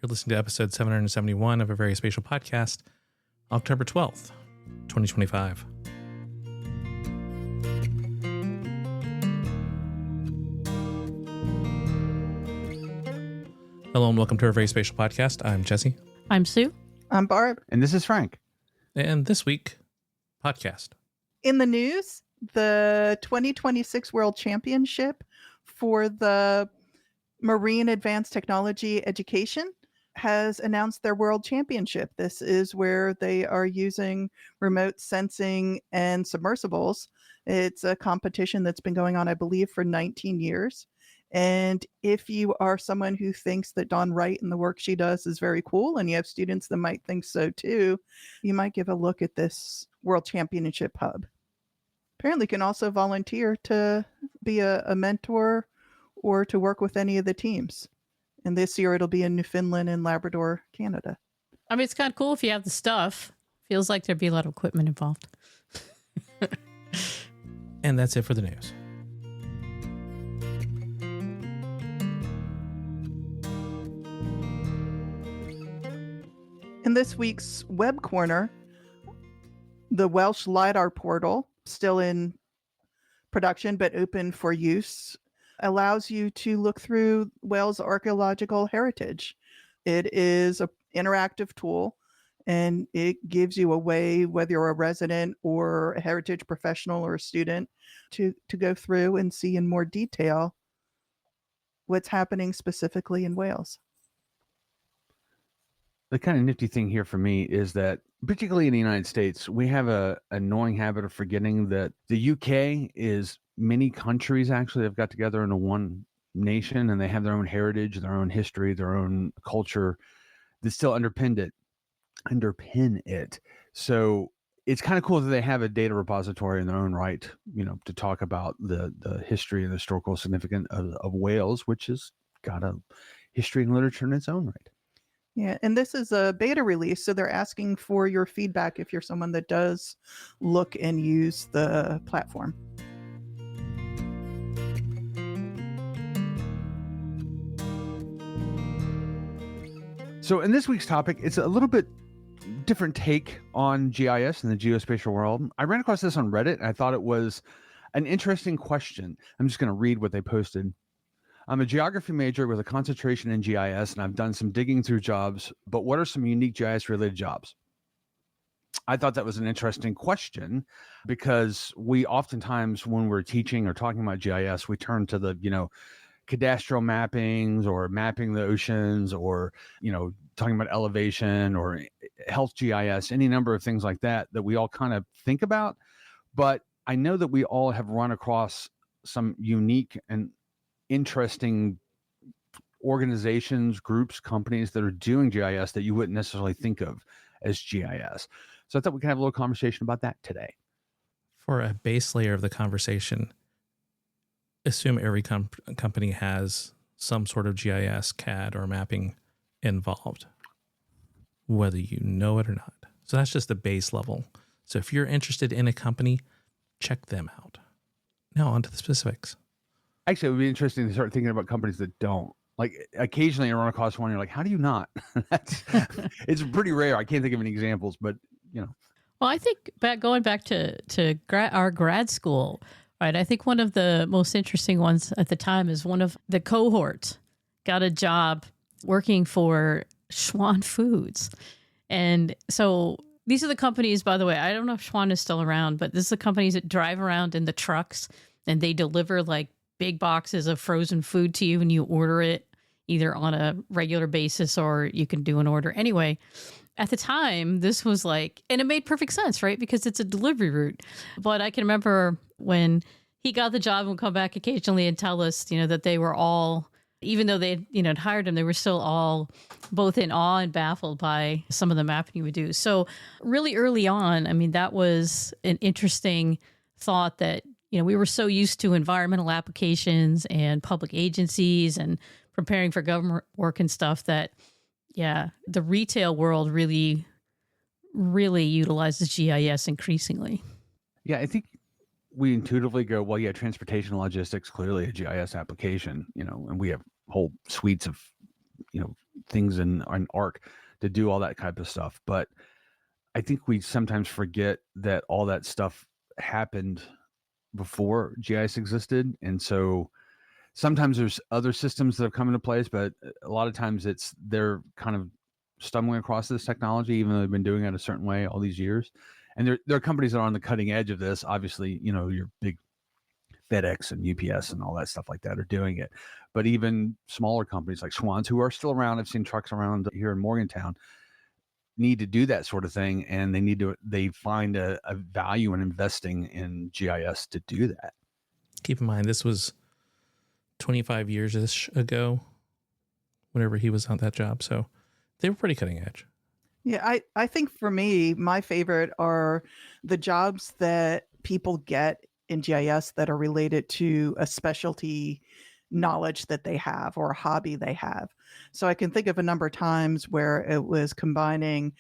You're listening to episode 771 of a VerySpatial podcast, October 12th, 2025. Hello and welcome to our VerySpatial podcast. I'm Jesse. I'm Sue. I'm Barb. And this is Frank. And this week, podcast. In the news, the 2026 World Championship for the Marine Advanced Technology Education has announced their World Championship. This is where they are using remote sensing and submersibles. It's a competition that's been going on, I believe, for 19 years. And if you are someone who thinks that Dawn Wright and the work she does is very cool, and you have students that might think so too, you might give a look at this World Championship hub. Apparently, you can also volunteer to be a mentor or to work with any of the teams. And this year it'll be in Newfoundland and Labrador, Canada. I mean, it's kind of cool if you have the stuff. Feels like there'd be a lot of equipment involved. And that's it for the news. In this week's Web Corner, the Welsh LiDAR portal, still in production but open for use, allows you to look through Wales' archaeological heritage. It is an interactive tool, and it gives you a way, whether you're a resident or a heritage professional or a student, to go through and see in more detail what's happening specifically in Wales. The kind of nifty thing here for me is that, particularly in the United States, we have a annoying habit of forgetting that the UK is many countries actually have got together into one nation, and they have their own heritage, their own history, their own culture that still underpin it. So it's kind of cool that they have a data repository in their own right, to talk about the history and the historical significance of Wales, which has got a history and literature in its own right. Yeah, and this is a beta release, so they're asking for your feedback if you're someone that does look and use the platform. So in this week's topic, it's a little bit different take on GIS and the geospatial world. I ran across this on Reddit, and I thought it was an interesting question. I'm just going to read what they posted. I'm a geography major with a concentration in GIS, and I've done some digging through jobs, but what are some unique GIS-related jobs? I thought that was an interesting question because we oftentimes, when we're teaching or talking about GIS, we turn to the, cadastral mappings or mapping the oceans or, talking about elevation or health GIS, any number of things like that we all kind of think about. But I know that we all have run across some unique and interesting organizations, groups, companies that are doing GIS that you wouldn't necessarily think of as GIS. So I thought we could have a little conversation about that today. For a base layer of the conversation, assume every company has some sort of GIS, CAD, or mapping involved, whether you know it or not. So that's just the base level. So if you're interested in a company, check them out. Now on to the specifics. Actually, it would be interesting to start thinking about companies that don't. Like, occasionally you run across one, you're like, how do you not? It's pretty rare. I can't think of any examples, but, Well, I think going back to our grad school, right? I think one of the most interesting ones at the time is one of the cohort got a job working for Schwan Foods. And so these are the companies, by the way, I don't know if Schwan is still around, but this is the companies that drive around in the trucks and they deliver like big boxes of frozen food to you and you order it either on a regular basis or you can do an order. Anyway, at the time, this was like, and it made perfect sense, right? Because it's a delivery route. But I can remember when he got the job and would come back occasionally and tell us, that they were all, even though they had hired him, they were still all both in awe and baffled by some of the mapping he would do. So really early on, I mean, that was an interesting thought that, we were so used to environmental applications and public agencies and preparing for government work and stuff that, the retail world really, really utilizes GIS increasingly. Yeah, I think we intuitively go, well, yeah, transportation logistics, clearly a GIS application, and we have whole suites of things in an ARC to do all that type of stuff. But I think we sometimes forget that all that stuff happened before GIS existed. And so sometimes there's other systems that have come into place, but a lot of times they're kind of stumbling across this technology, even though they've been doing it a certain way all these years. And there are companies that are on the cutting edge of this. Obviously, your big FedEx and UPS and all that stuff like that are doing it. But even smaller companies like Schwann's, who are still around, I've seen trucks around here in Morgantown, need to do that sort of thing. And they find a value in investing in GIS to do that. Keep in mind, this was 25 years-ish ago, whenever he was on that job. So they were pretty cutting edge. Yeah, I think for me, my favorite are the jobs that people get in GIS that are related to a specialty knowledge that they have or a hobby they have. So I can think of a number of times where it was combining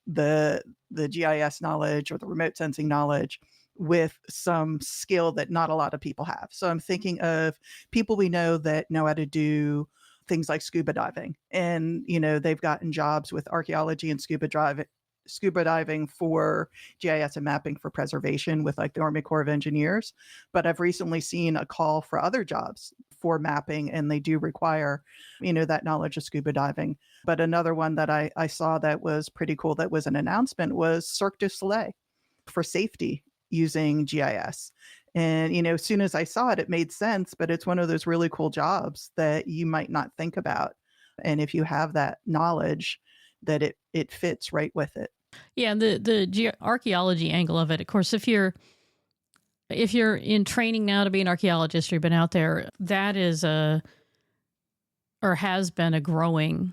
the GIS knowledge or the remote sensing knowledge with some skill that not a lot of people have. So I'm thinking of people we know that know how to do things like scuba diving, and they've gotten jobs with archaeology and scuba diving for GIS and mapping for preservation with like the Army Corps of Engineers. But I've recently seen a call for other jobs for mapping, and they do require that knowledge of scuba diving. But another one that I saw that was pretty cool, that was an announcement, was Cirque du Soleil for safety using GIS. And, as soon as I saw it, it made sense, but it's one of those really cool jobs that you might not think about. And if you have that knowledge, that it fits right with it. Yeah, the archaeology angle of it, of course, if you're in training now to be an archaeologist, or you've been out there, that is has been a growing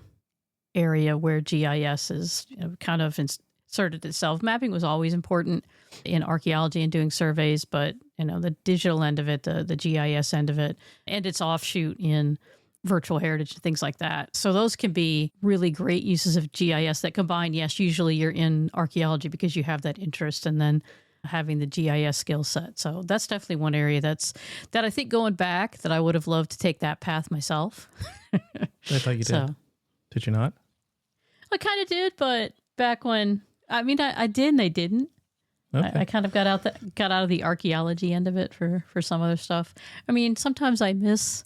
area where GIS is kind of inserted itself. Mapping was always important in archaeology and doing surveys, but the digital end of it, the GIS end of it, and its offshoot in virtual heritage and things like that. So those can be really great uses of GIS that combine, yes, usually you're in archaeology because you have that interest, and then having the GIS skill set. So that's definitely one area that I think, going back, that I would have loved to take that path myself. I thought you did. Did you not? I kind of did, but back when, I did and they didn't. Okay. I kind of got out of the archaeology end of it for some other stuff. Sometimes I miss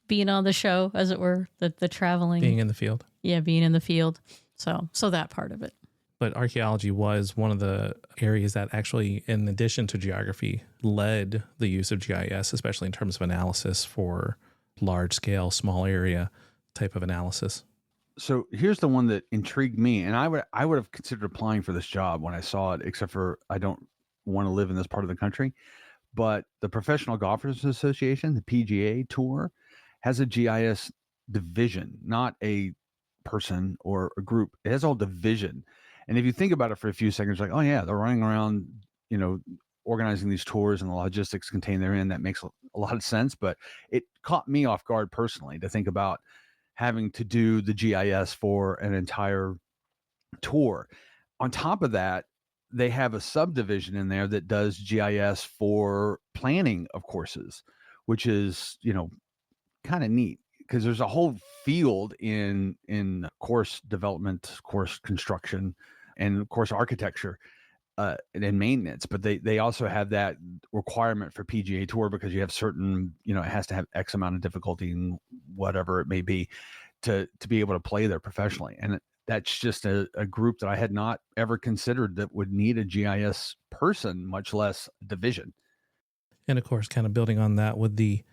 being on the show, as it were, the traveling. Being in the field. Yeah, being in the field. So that part of it. But archaeology was one of the areas that actually, in addition to geography, led the use of GIS, especially in terms of analysis for large scale, small area type of analysis. So here's the one that intrigued me, and I would have considered applying for this job when I saw it, except for I don't want to live in this part of the country. But the Professional Golfers Association, the PGA Tour, has a GIS division, not a person or a group. It has all division. And if you think about it for a few seconds, like, oh yeah, they're running around, organizing these tours and the logistics contained therein. That makes a lot of sense. But it caught me off guard personally to think about having to do the GIS for an entire tour. On top of that, they have a subdivision in there that does GIS for planning of courses, which is, kind of neat, because there's a whole field in course development, course construction, and course architecture and maintenance. But they also have that requirement for PGA Tour, because you have certain, it has to have X amount of difficulty and whatever it may be to be able to play there professionally. And that's just a group that I had not ever considered that would need a GIS person, much less a division. And of course, kind of building on that with the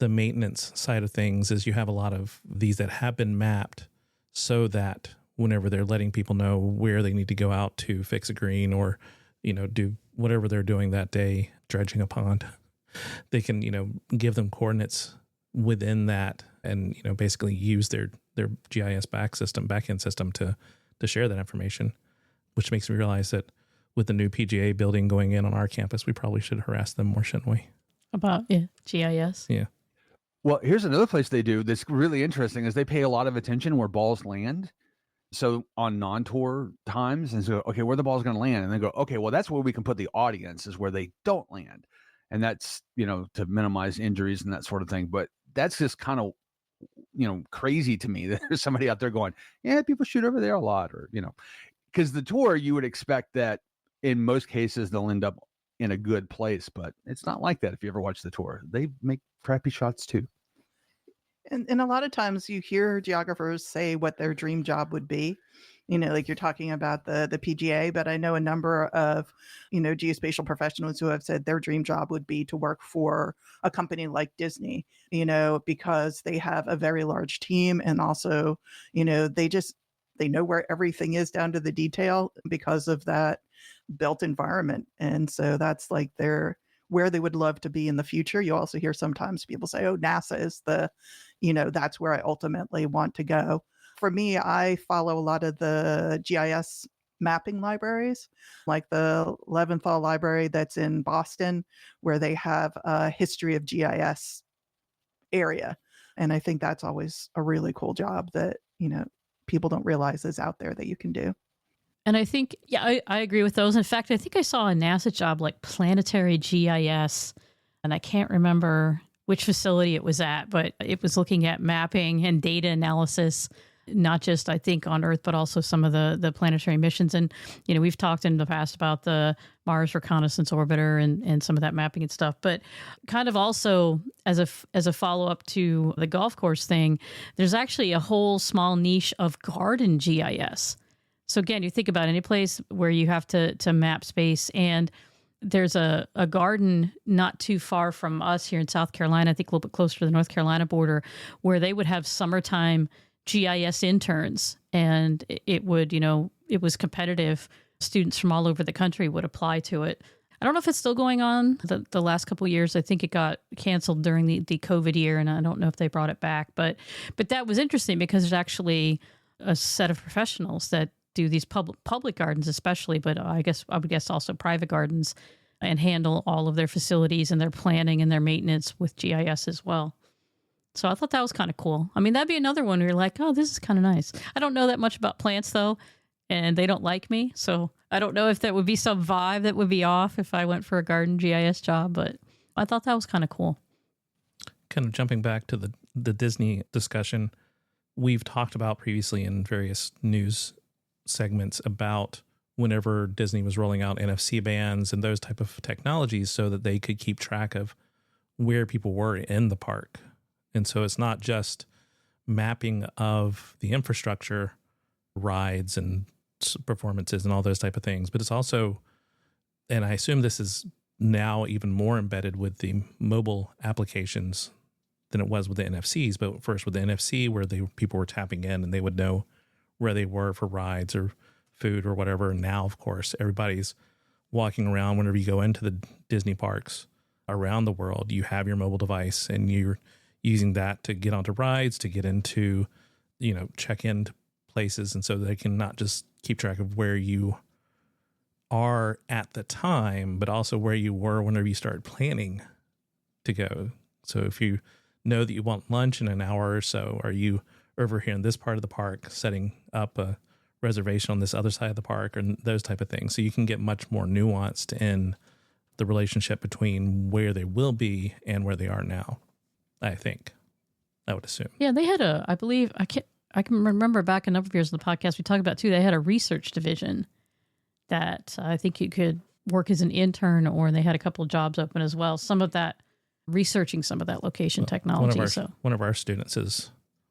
maintenance side of things, is you have a lot of these that have been mapped so that whenever they're letting people know where they need to go out to fix a green or, do whatever they're doing that day, dredging a pond, they can, give them coordinates within that and, basically use their GIS backend system to share that information, which makes me realize that with the new PGA building going in on our campus, we probably should harass them more, shouldn't we? About GIS? Yeah. Well, here's another place they do that's really interesting, is they pay a lot of attention where balls land. So on non-tour times, and so, okay, where the ball's going to land, and then go, okay, well, that's where we can put the audience, is where they don't land. And that's, to minimize injuries and that sort of thing. But that's just kind of crazy to me that there's somebody out there going, yeah, people shoot over there a lot, or, because the tour, you would expect that in most cases they'll end up in a good place, but it's not like that. If you ever watch the tour, they make crappy shots too. And a lot of times you hear geographers say what their dream job would be, like you're talking about the PGA, but I know a number of, geospatial professionals who have said their dream job would be to work for a company like Disney, because they have a very large team. And also, they know where everything is down to the detail because of that built environment. And so that's like where they would love to be in the future. You also hear sometimes people say, oh, NASA is that's where I ultimately want to go. For me, I follow a lot of the GIS mapping libraries, like the Leventhal Library that's in Boston, where they have a history of GIS area. And I think that's always a really cool job that, people don't realize is out there that you can do. And I think, I agree with those. In fact, I think I saw a NASA job like planetary GIS, and I can't remember which facility it was at, but it was looking at mapping and data analysis, not just, I think, on Earth, but also some of the planetary missions. And, we've talked in the past about the Mars Reconnaissance Orbiter and some of that mapping and stuff. But kind of also as a follow-up to the golf course thing, there's actually a whole small niche of garden GIS. So again, you think about any place where you have to map space, and there's a garden not too far from us here in South Carolina, I think a little bit closer to the North Carolina border, where they would have summertime GIS interns, and it would, it was competitive. Students from all over the country would apply to it. I don't know if it's still going on the last couple of years. I think it got canceled during the COVID year, and I don't know if they brought it back. But that was interesting because there's actually a set of professionals that do these public gardens especially, but I would guess also private gardens, and handle all of their facilities and their planning and their maintenance with GIS as well. So I thought that was kind of cool. I mean, that'd be another one where you're like, oh, this is kind of nice. I don't know that much about plants though, and they don't like me. So I don't know if that would be some vibe that would be off if I went for a garden GIS job, but I thought that was kind of cool. Kind of jumping back to the Disney discussion, we've talked about previously in various news segments about whenever Disney was rolling out NFC bands and those type of technologies so that they could keep track of where people were in the park. And so it's not just mapping of the infrastructure, rides and performances and all those type of things, but it's also, and I assume this is now even more embedded with the mobile applications than it was with the NFCs, but first with the NFC where people were tapping in and they would know where they were for rides or food or whatever. And now, of course, everybody's walking around. Whenever you go into the Disney parks around the world, you have your mobile device and you're using that to get onto rides, to get into, check into places. And so they can not just keep track of where you are at the time, but also where you were whenever you started planning to go. So if you know that you want lunch in an hour or so, are you over here in this part of the park setting up a reservation on this other side of the park, or those type of things? So you can get much more nuanced in the relationship between where they will be and where they are now, I think. I would assume. Yeah, they had I can remember back a number of years in the podcast we talked about too, they had a research division that I think you could work as an intern, or they had a couple of jobs open as well. Some of that, researching some of that location technology. One of our students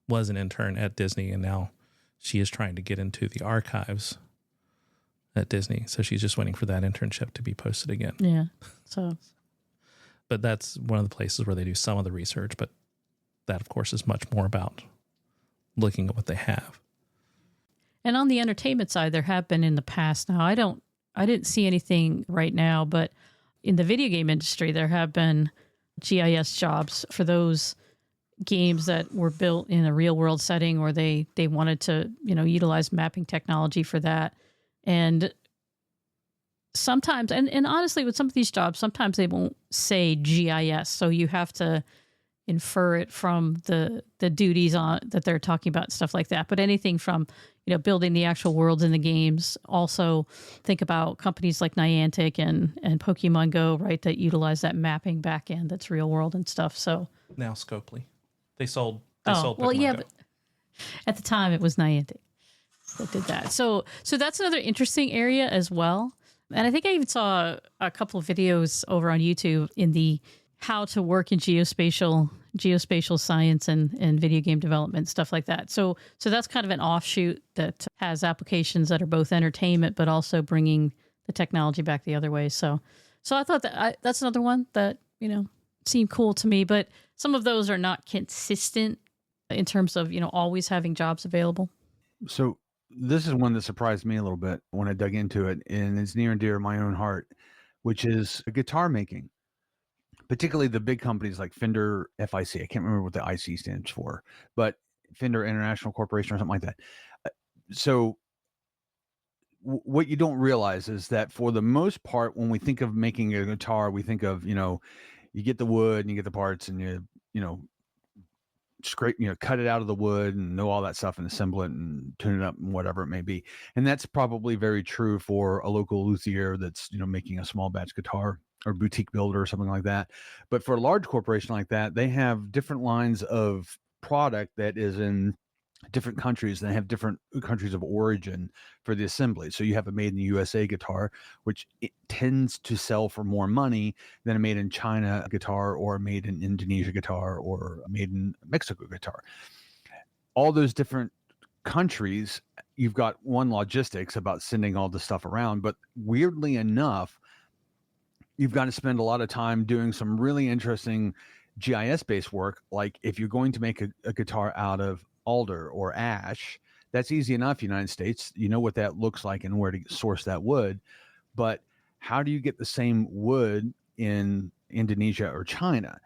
was an intern at Disney, and now she is trying to get into the archives at Disney. So she's just waiting for that internship to be posted again. Yeah. But that's one of the places where they do some of the research, but that of course is much more about looking at what they have. And on the entertainment side, there have been in the past. Now, I didn't see anything right now, but in the video game industry, there have been GIS jobs for those games that were built in a real world setting, or they wanted to, utilize mapping technology for that. And sometimes, and honestly, with some of these jobs, sometimes they won't say GIS. So you have to infer it from the duties that they're talking about, stuff like that. But anything from, building the actual worlds in the games. Also think about companies like Niantic and Pokemon Go, right, that utilize that mapping back end that's real world and stuff. So now Scopely. They sold They Oh, sold well, Pokemon yeah, Go. but at the time it was Niantic that did that. So that's another interesting area as well. And I think I even saw a couple of videos over on YouTube in the how to work in geospatial science and video game development, stuff like that. So that's kind of an offshoot that has applications that are both entertainment, but also bringing the technology back the other way. So I thought that that's another one that, seemed cool to me, but some of those are not consistent in terms of, always having jobs available. So this is one that surprised me a little bit when I dug into it, and it's near and dear to my own heart, which is guitar making, particularly the big companies like Fender, FIC. I can't remember what the IC stands for, but Fender International Corporation or something like that. So what you don't realize is that for the most part, when we think of making a guitar, we think of, you get the wood and you get the parts and you scrape, cut it out of the wood and know all that stuff and assemble it and tune it up and whatever it may be. And that's probably very true for a local luthier that's, making a small batch guitar or boutique builder or something like that. But for a large corporation like that, they have different lines of product that is in different countries, and they have different countries of origin for the assembly. So you have a made in the USA guitar, which it tends to sell for more money than a made in China guitar or a made in Indonesia guitar or a made in Mexico guitar. All those different countries, you've got one logistics about sending all the stuff around, but weirdly enough, you've got to spend a lot of time doing some really interesting GIS based work. Like if you're going to make a guitar out of alder or ash, that's easy enough. United States, you know what that looks like and where to source that wood. But how do you get the same wood in Indonesia or China?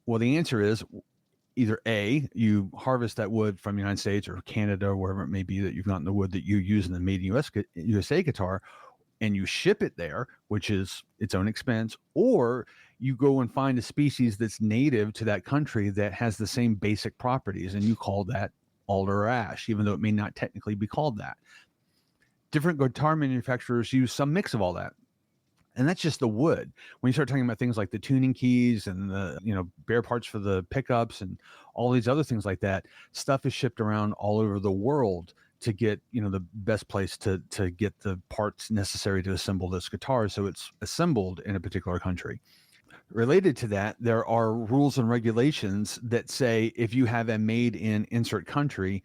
Well, the answer is either A, you harvest that wood from the United States or Canada or wherever it may be that you've gotten the wood that you use in the made in USA guitar, and you ship it there, which is its own expense, or you go and find a species that's native to that country that has the same basic properties, and you call that alder or ash, even though it may not technically be called that. Different guitar manufacturers use some mix of all that. And that's just the wood. When you start talking about things like the tuning keys and the, bare parts for the pickups and all these other things like that, stuff is shipped around all over the world to get, the best place to get the parts necessary to assemble this guitar. So it's assembled in a particular country. Related to that, there are rules and regulations that say if you have a made in insert country,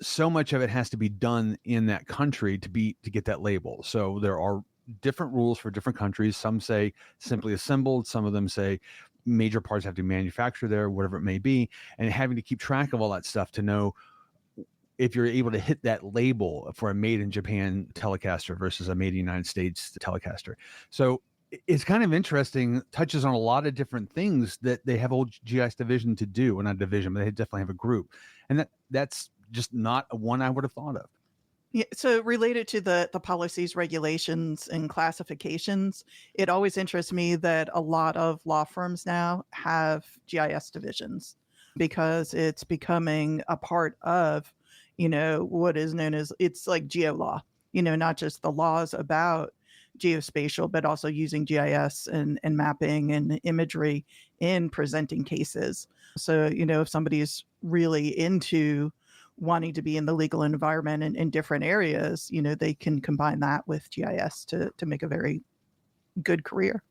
so much of it has to be done in that country to get that label. So there are different rules for different countries. Some say simply assembled. Some of them say major parts have to be manufactured there, whatever it may be. And having to keep track of all that stuff to know if you're able to hit that label for a made in Japan Telecaster versus a made in the United States Telecaster. So it's kind of interesting, touches on a lot of different things that they have a whole GIS division to do. Well, not a division, but they definitely have a group. And that's just not one I would have thought of. Yeah, so related to the policies, regulations, and classifications, it always interests me that a lot of law firms now have GIS divisions because it's becoming a part of, what is known as, it's like geo law, not just the laws about geospatial, but also using GIS and mapping and imagery in presenting cases. So, if somebody's really into wanting to be in the legal environment in different areas, they can combine that with GIS to make a very good career.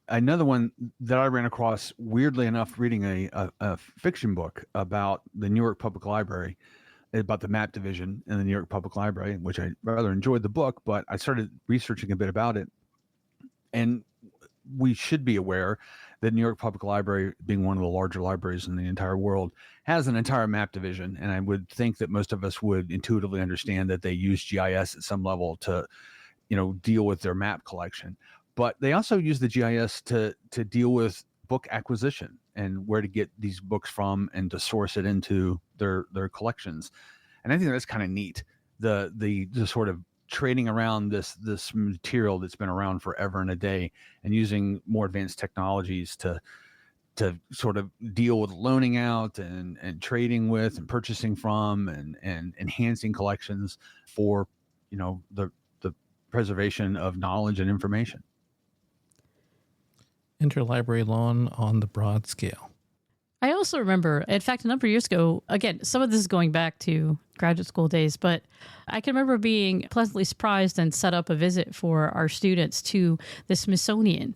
Another one that I ran across, weirdly enough, reading a fiction book about the New York Public Library, about the map division in the New York Public Library, which I rather enjoyed the book, but I started researching a bit about it. And we should be aware that New York Public Library, being one of the larger libraries in the entire world, has an entire map division. And I would think that most of us would intuitively understand that they use GIS at some level to, deal with their map collection. But they also use the GIS to deal with book acquisition and where to get these books from and to source it into their collections. And I think that's kind of neat. The sort of trading around this material that's been around forever and a day and using more advanced technologies to sort of deal with loaning out and trading with and purchasing from and enhancing collections for, the preservation of knowledge and information. Interlibrary loan on the broad scale. I also remember, in fact, a number of years ago, again, some of this is going back to graduate school days, but I can remember being pleasantly surprised and set up a visit for our students to the Smithsonian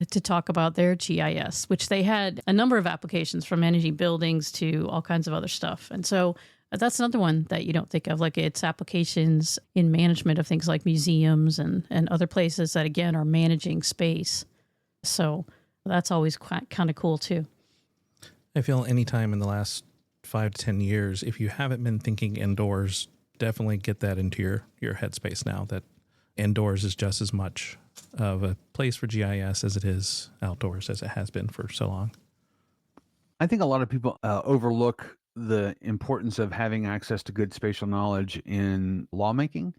to talk about their GIS, which they had a number of applications from managing buildings to all kinds of other stuff. And so that's another one that you don't think of, like its applications in management of things like museums and other places that, again, are managing space. So that's always kind of cool, too. I feel anytime in the last 5 to 10 years, if you haven't been thinking indoors, definitely get that into your headspace now, that indoors is just as much of a place for GIS as it is outdoors, as it has been for so long. I think a lot of people overlook the importance of having access to good spatial knowledge in lawmaking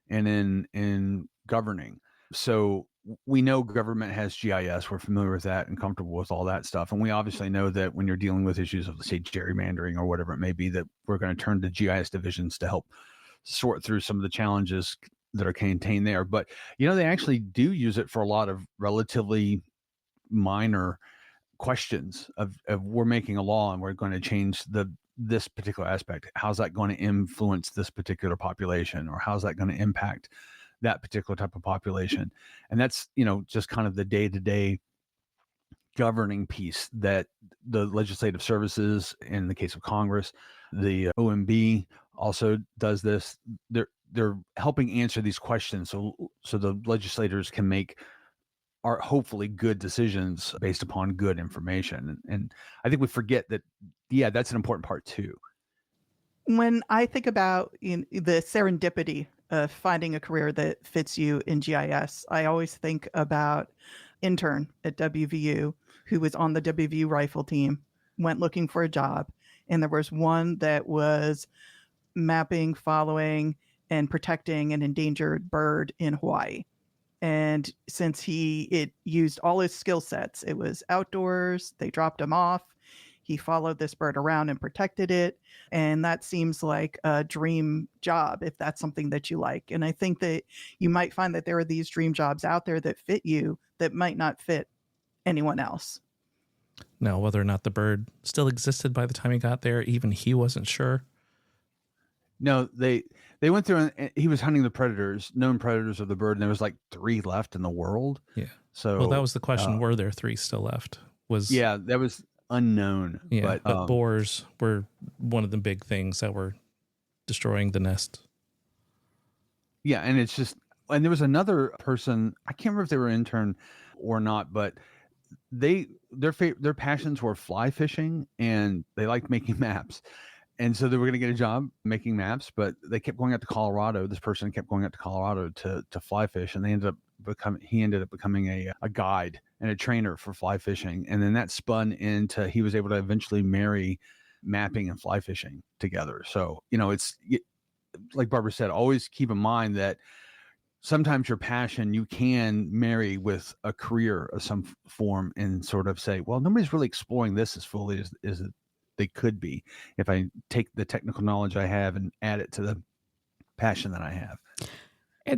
and in governing. So we know government has GIS. We're familiar with that and comfortable with all that stuff. And we obviously know that when you're dealing with issues of, say, gerrymandering or whatever it may be, that we're going to turn to GIS divisions to help sort through some of the challenges that are contained there. But, they actually do use it for a lot of relatively minor questions of we're making a law and we're going to change this particular aspect. How's that going to influence this particular population, or how's that going to impact that particular type of population? And that's, just kind of the day-to-day governing piece that the legislative services, in the case of Congress, the OMB also does this. They're helping answer these questions so the legislators can make are hopefully good decisions based upon good information. And I think we forget that, that's an important part too. When I think about the serendipity of finding a career that fits you in GIS, I always think about intern at WVU who was on the WVU rifle team, went looking for a job, and there was one that was mapping, following, and protecting an endangered bird in Hawaii. And since it used all his skill sets, it was outdoors, they dropped him off, he followed this bird around and protected it. And that seems like a dream job if that's something that you like. And I think that you might find that there are these dream jobs out there that fit you that might not fit anyone else. Now, whether or not the bird still existed by the time he got there, even he wasn't sure. No, they went through and he was hunting the known predators of the bird, and there was like 3 left in the world. Yeah. So, well, that was the question. Were there 3 still left? That was unknown. Yeah, but boars were one of the big things that were destroying the nest. Yeah, and it's just, and there was another person, I can't remember if they were an intern or not, but their passions were fly fishing, and they liked making maps. And so they were going to get a job making maps, but they kept going out to Colorado. This person kept going out to Colorado to fly fish, and he ended up becoming a guide and a trainer for fly fishing. And then that spun into, he was able to eventually marry mapping and fly fishing together. So, it's like Barbara said, always keep in mind that sometimes your passion you can marry with a career of some form and sort of say, well, nobody's really exploring this as fully as they could be if I take the technical knowledge I have and add it to the passion that I have.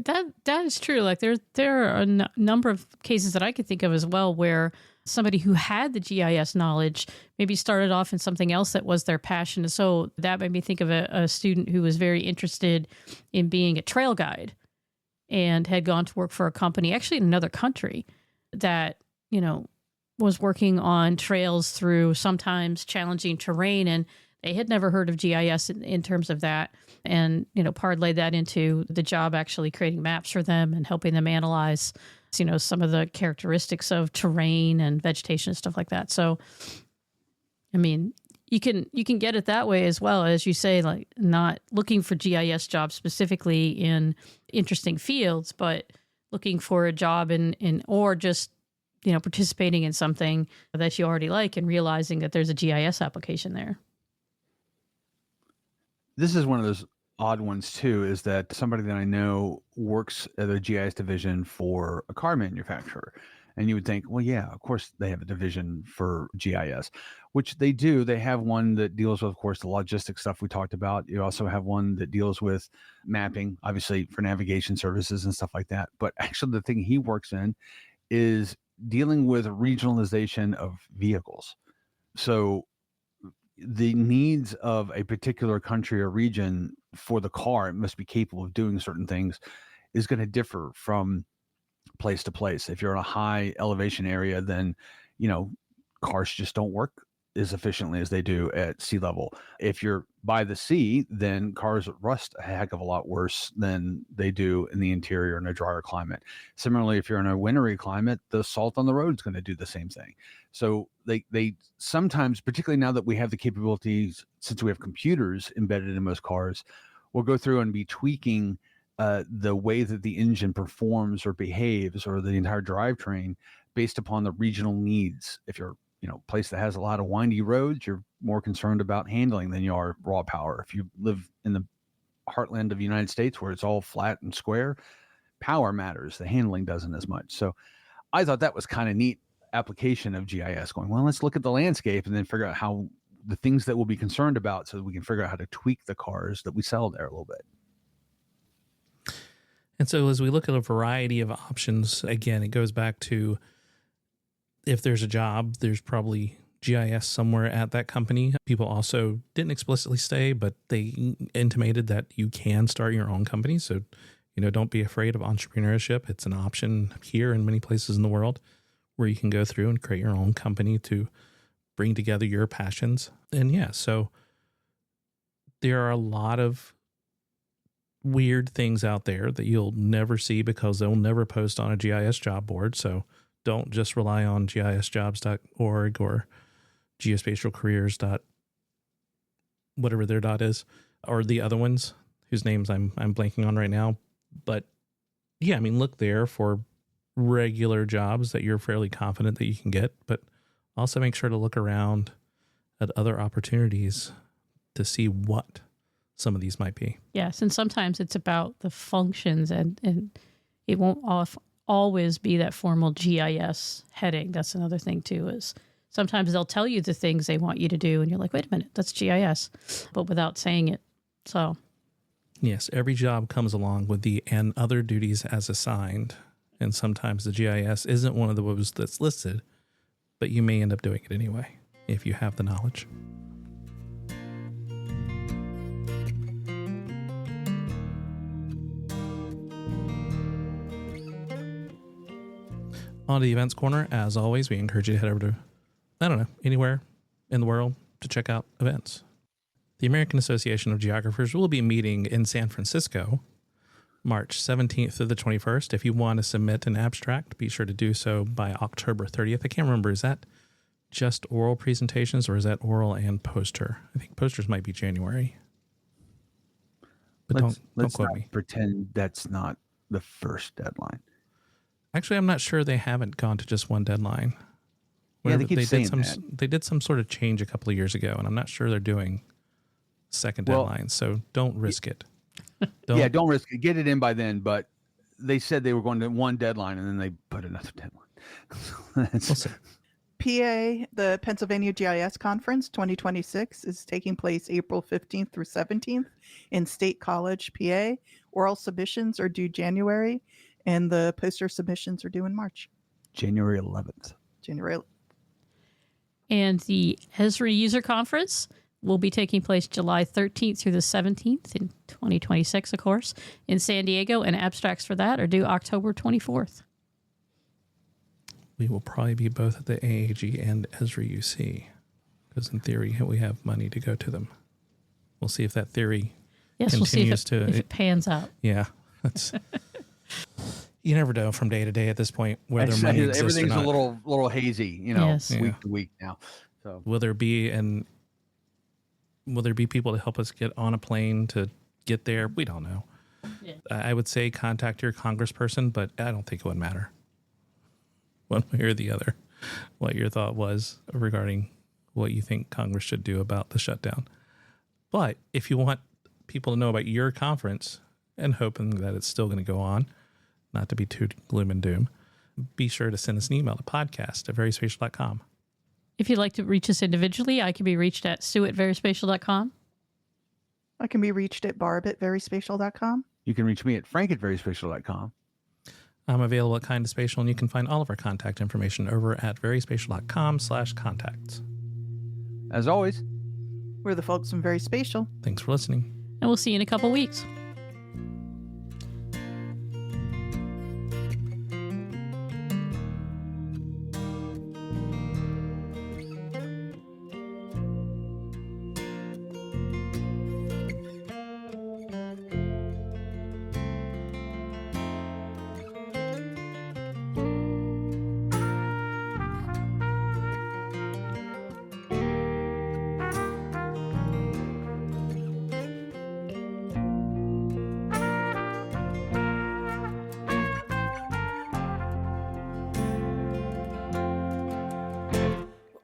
That is true. Like there are a number of cases that I could think of as well where somebody who had the GIS knowledge maybe started off in something else that was their passion. And so that made me think of a student who was very interested in being a trail guide and had gone to work for a company actually in another country that, was working on trails through sometimes challenging terrain, and they had never heard of GIS in terms of that, and parlayed that into the job actually creating maps for them and helping them analyze some of the characteristics of terrain and vegetation and stuff like that. So I mean, you can get it that way as well, as you say, like not looking for GIS jobs specifically in interesting fields, but looking for a job in or just participating in something that you already like and realizing that there's a GIS application there. This is one of those odd ones too, is that somebody that I know works at a GIS division for a car manufacturer. And you would think, well, yeah, of course they have a division for GIS, which they do. They have one that deals with, of course, the logistics stuff we talked about. You also have one that deals with mapping, obviously for navigation services and stuff like that. But actually the thing he works in is dealing with regionalization of vehicles. So the needs of a particular country or region for the car, it must be capable of doing certain things, is going to differ from place to place. If you're in a high elevation area, then, cars just don't work as efficiently as they do at sea level. If you're by the sea, then cars rust a heck of a lot worse than they do in the interior in a drier climate. Similarly, if you're in a wintry climate, the salt on the road is going to do the same thing. So they sometimes, particularly now that we have the capabilities, since we have computers embedded in most cars, we'll go through and be tweaking the way that the engine performs or behaves, or the entire drivetrain, based upon the regional needs. If you're a place that has a lot of windy roads, you're more concerned about handling than you are raw power. If you live in the heartland of the United States where it's all flat and square, power matters. The handling doesn't as much. So I thought that was kind of neat application of GIS, going, well, let's look at the landscape and then figure out how the things that we'll be concerned about, so that we can figure out how to tweak the cars that we sell there a little bit. And so as we look at a variety of options, again, it goes back to, if there's a job, there's probably GIS somewhere at that company. People also didn't explicitly say, but they intimated that you can start your own company. So, don't be afraid of entrepreneurship. It's an option here and many places in the world where you can go through and create your own company to bring together your passions. And yeah, so there are a lot of weird things out there that you'll never see because they'll never post on a GIS job board. So don't just rely on gisjobs.org or geospatialcareers. Whatever their dot is, or the other ones whose names I'm blanking on right now. But yeah, look there for regular jobs that you're fairly confident that you can get, but also make sure to look around at other opportunities to see what some of these might be. Yes, and sometimes it's about the functions, and it won't always be that formal GIS heading. That's another thing too, is sometimes they'll tell you the things they want you to do and you're like, wait a minute, that's GIS, but without saying it. So yes, every job comes along with the and other duties as assigned. And sometimes the GIS isn't one of those that's listed, but you may end up doing it anyway if you have the knowledge. On to the events corner. As always, we encourage you to head over to, anywhere in the world to check out events. The American Association of Geographers will be meeting in San Francisco, March 17th through the 21st. If you want to submit an abstract, be sure to do so by October 30th. I can't remember, is that just oral presentations or is that oral and poster? I think posters might be January. But let's quote not me. Pretend that's not the first deadline. Actually, I'm not sure they haven't gone to just one deadline. Yeah, they keep saying that. They did some sort of change a couple of years ago, and I'm not sure they're doing second deadlines, so don't risk it. Don't risk it. Get it in by then, but they said they were going to one deadline, and then they put another deadline. We'll see. PA, the Pennsylvania GIS Conference 2026 is taking place April 15th through 17th in State College, PA. Oral submissions are due January, and the poster submissions are due in March. January 11th. And the Esri User Conference will be taking place July 13th through the 17th in 2026, of course, in San Diego, and abstracts for that are due October 24th. We will probably be both at the AAG and Esri UC, because in theory we have money to go to them. We'll see if that theory continues if it pans out. Yeah, that's you never know from day to day at this point whether money exists or everything's not. a little hazy, Yes. week to week now. So Will there be people to help us get on a plane to get there? We don't know. Yeah. I would say contact your congressperson, but I don't think it would matter one way or the other what your thought was regarding what you think Congress should do about the shutdown. But if you want people to know about your conference and hoping that it's still going to go on, not to be too gloom and doom, be sure to send us an email to podcast@veryspatial.com. If you'd like to reach us individually, I can be reached at stu@veryspatial.com. I can be reached at barb@veryspatial.com. you can reach me at frank@veryspatial.com. I'm available at Kind of Spatial, and you can find all of our contact information over at veryspatial.com/contacts. As always, We're the folks from VerySpatial. Thanks for listening. And we'll see you in a couple weeks.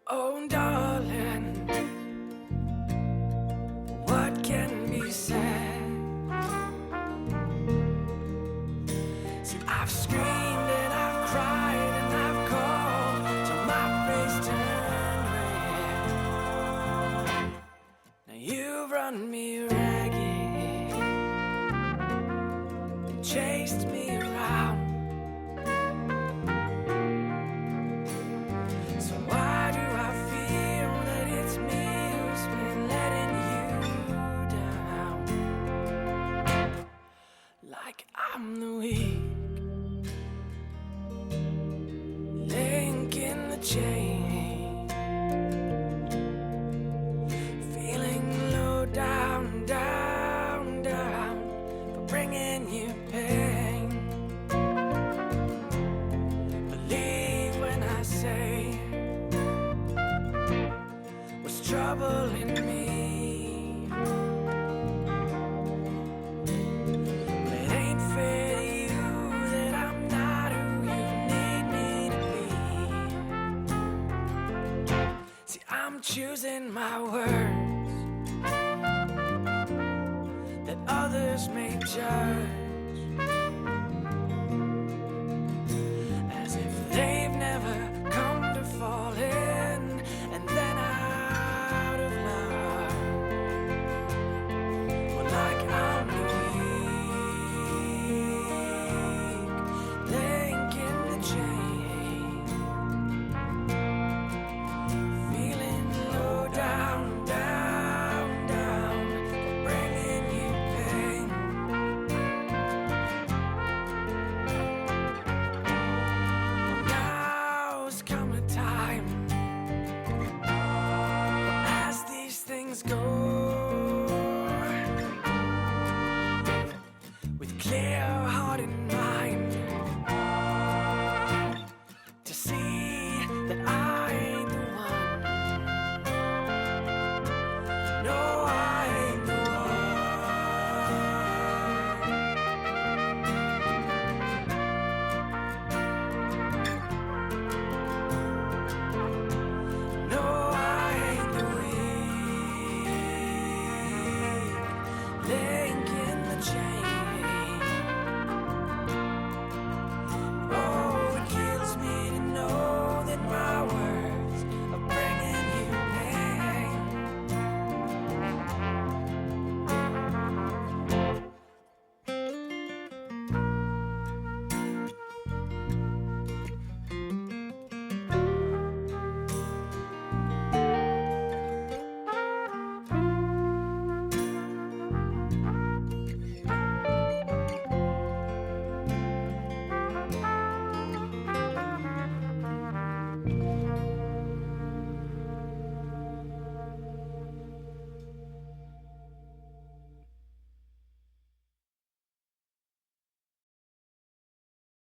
Oh, darling, what can be said? See, I've screamed and I've cried and I've called till my face turned red. Now you've run me ragged and chased me around. So why do I feel that it's me who's been letting you down? Like I'm the weak link in the chain, feeling low down, down, down, but bringing you pain. Believe when I say what's troubling me. But it ain't fair to you that I'm not who you need me to be. See, I'm choosing my words that others may judge as if they've never come to fall in and then out of love. Well, like I'm the weak link in the chain, feeling low down, down, down, bringing you pain. Now's come a time as these things go, with clear heart and